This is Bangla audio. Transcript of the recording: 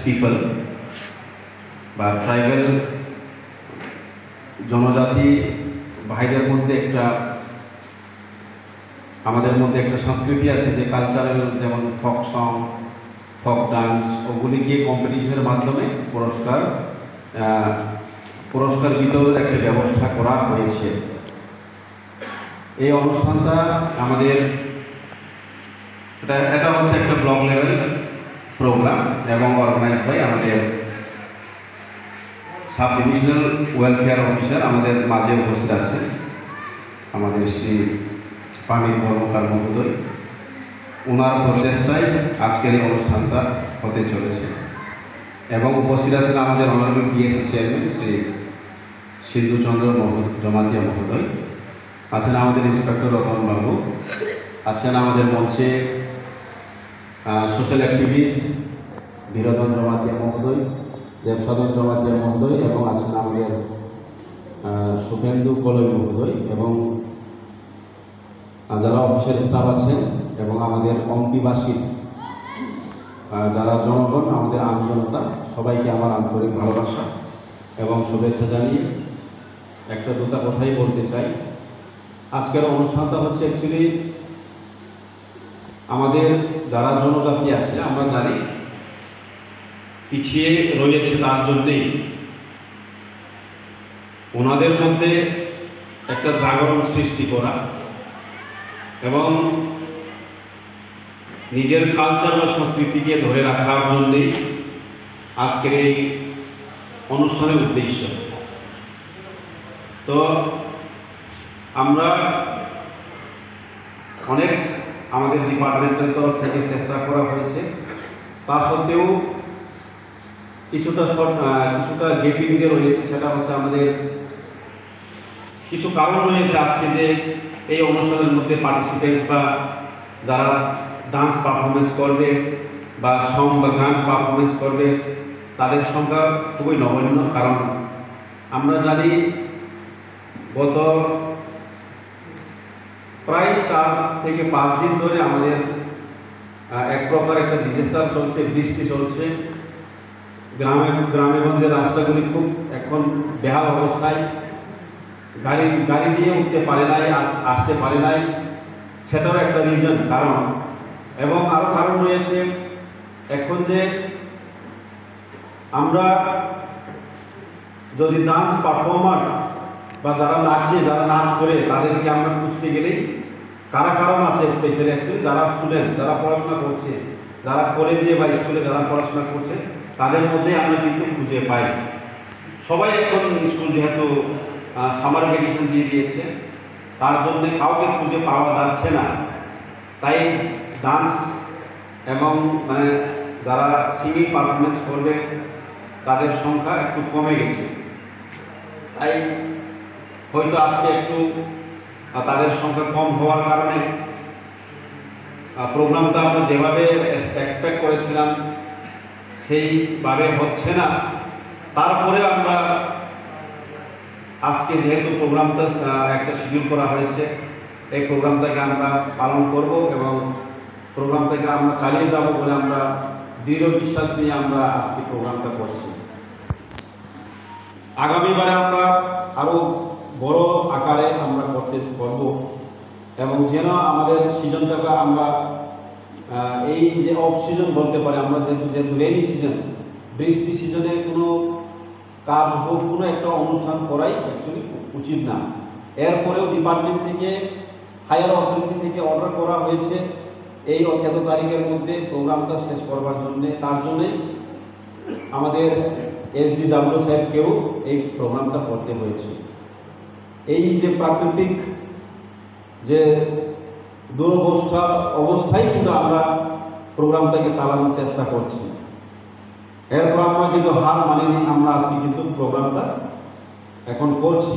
পিপল বা ট্রাইবাল জনজাতি ভাইদের মধ্যে আমাদের মধ্যে একটা সংস্কৃতি আছে যে কালচারাল, যেমন ফক সং, ফক ডান্স, ওগুলিকে কম্পিটিশনের মাধ্যমে পুরস্কার বিতরণের একটা ব্যবস্থা করা হয়েছে। এই অনুষ্ঠানটা আমাদের এটা হচ্ছে একটা ব্লক লেভেল প্রোগ্রাম এবং অর্গানাইজ বাই আমাদের সাব ডিভিশনাল ওয়েলফেয়ার অফিসার আমাদের মাঝে উপস্থিত আছেন, আমাদের শ্রী পানির কর্মকার মহোদয়। ওনার প্রচেষ্টায় আজকের এই অনুষ্ঠানটা হতে চলেছে এবং উপস্থিত আছেন আমাদের honourable PSC chairman Shri Sindhuchandra Jamatia মহোদয়, আছেন আমাদের ইন্সপেক্টর রতন বাবু, আছেন আমাদের মঞ্চে সোশ্যাল অ্যাক্টিভিস্ট বীরধন জমাতিয়া মহোদয়, দেবসাধন জমাতিয়া মহোদয় এবং আছেন আমাদের শুভেন্দু কলই মহোদয় এবং যারা অফিসের স্টাফ আছেন এবং আমাদের অম্পিবাসী যারা জনগণ, আমাদের আমজনতা, সবাইকে আমার আন্তরিক ভালোবাসা এবং শুভেচ্ছা জানিয়ে একটা দুটা কথাই বলতে চাই। আজকের অনুষ্ঠানটা হচ্ছে অ্যাকচুয়ালি আমাদের যারা জনজাতি আছে আমরা জানি পিছিয়ে রয়েছে, তার জন্যেই ওনাদের মধ্যে একটা জাগরণ সৃষ্টি করা এবং নিজের কালচার বা সংস্কৃতিকে ধরে রাখার জন্যেই আজকের এই অনুষ্ঠানের উদ্দেশ্য। তো আমরা অনেক আমাদের ডিপার্টমেন্টের তরফ থেকে চেষ্টা করা হয়েছে, তা সত্ত্বেও কিছুটা গেপিং যে রয়েছে সেটা হচ্ছে আমাদের কিছু কারণ রয়েছে আজকে যে এই অনুষ্ঠানের মধ্যে পার্টিসিপেন্টস বা যারা ডান্স পারফরমেন্স করবে বা সং বা গান পারফরমেন্স করবে তাদের সংখ্যা খুবই নগণ্য। কারণ আমরা জানি গত প্রায় 4 থেকে 5 দিন ধরে আমাদের এক প্রকার একটা ডিজাস্টার চলছে, বৃষ্টি চলছে, গ্রামে গঞ্জে রাস্তাগুলি খুব এখন বেহাল অবস্থায়, গাড়ি দিয়ে উঠতে পারে নাই, আসতে পারে নাই, সেটাও একটা রিজন কারণ। এবং আরও কারণ রয়েছে এখন যে আমরা যদি ডান্স পারফর্মার্স বা যারা নাচ করে তাদেরকে আমরা খুঁজতে গেলেই কারণ আছে স্পেশালি অ্যাকচুয়ালি যারা স্টুডেন্ট, যারা পড়াশোনা করছে, যারা কলেজে বা স্কুলে যারা পড়াশোনা করছে তাদের মধ্যে আমরা কিন্তু খুঁজে পাই। সবাই এখন স্কুল যেহেতু সামার ভ্যাকেশন দিয়ে দিয়েছে, তার জন্য কাউকে খুঁজে পাওয়া যাচ্ছে না, তাই ডান্স এবং যারা সিঙ্গিং পারফরমেন্স করবে তাদের সংখ্যা একটু কমে গেছে। তাই হয়তো আজকে একটু তাদের সংখ্যা কম হওয়ার কারণে প্রোগ্রামটা আমরা যেভাবে এক্সপেক্ট করেছিলাম সেইভাবে হচ্ছে না। তারপরে আমরা আজকে যেহেতু প্রোগ্রামটা একটা শিডিউল করা হয়েছে, এই প্রোগ্রামটাকে আমরা পালন করব এবং প্রোগ্রামটাকে আমরা চালিয়ে যাব বলে আমরা দৃঢ় বিশ্বাস নিয়ে আমরা আজকে প্রোগ্রামটা করছি। আগামীবারে আমরা আরও বড় আকারে আমরা করব এবং যেন আমাদের সিজনটাকে আমরা এই যে অফ সিজন বলতে পারি, আমরা যেহেতু রেনি সিজন, বৃষ্টি সিজনে কোনো কাজ হোক, কোনো একটা অনুষ্ঠান করাই অ্যাকচুয়ালি উচিত না। এরপরেও ডিপার্টমেন্ট থেকে হায়ার অথরিটি থেকে অর্ডার করা হয়েছে এই এত তারিখের মধ্যে প্রোগ্রামটা শেষ করবার জন্যে। তার জন্যেই আমাদের SDW সাহেবকেও এই প্রোগ্রামটা করতে হয়েছে। এই যে প্রাকৃতিক যে অবস্থায় কিন্তু আমরা প্রোগ্রামটাকে চালানোর চেষ্টা করছি। এরপর আমরা কিন্তু হার মানিনি, আমরা আজকে কিন্তু প্রোগ্রামটা এখন করছি।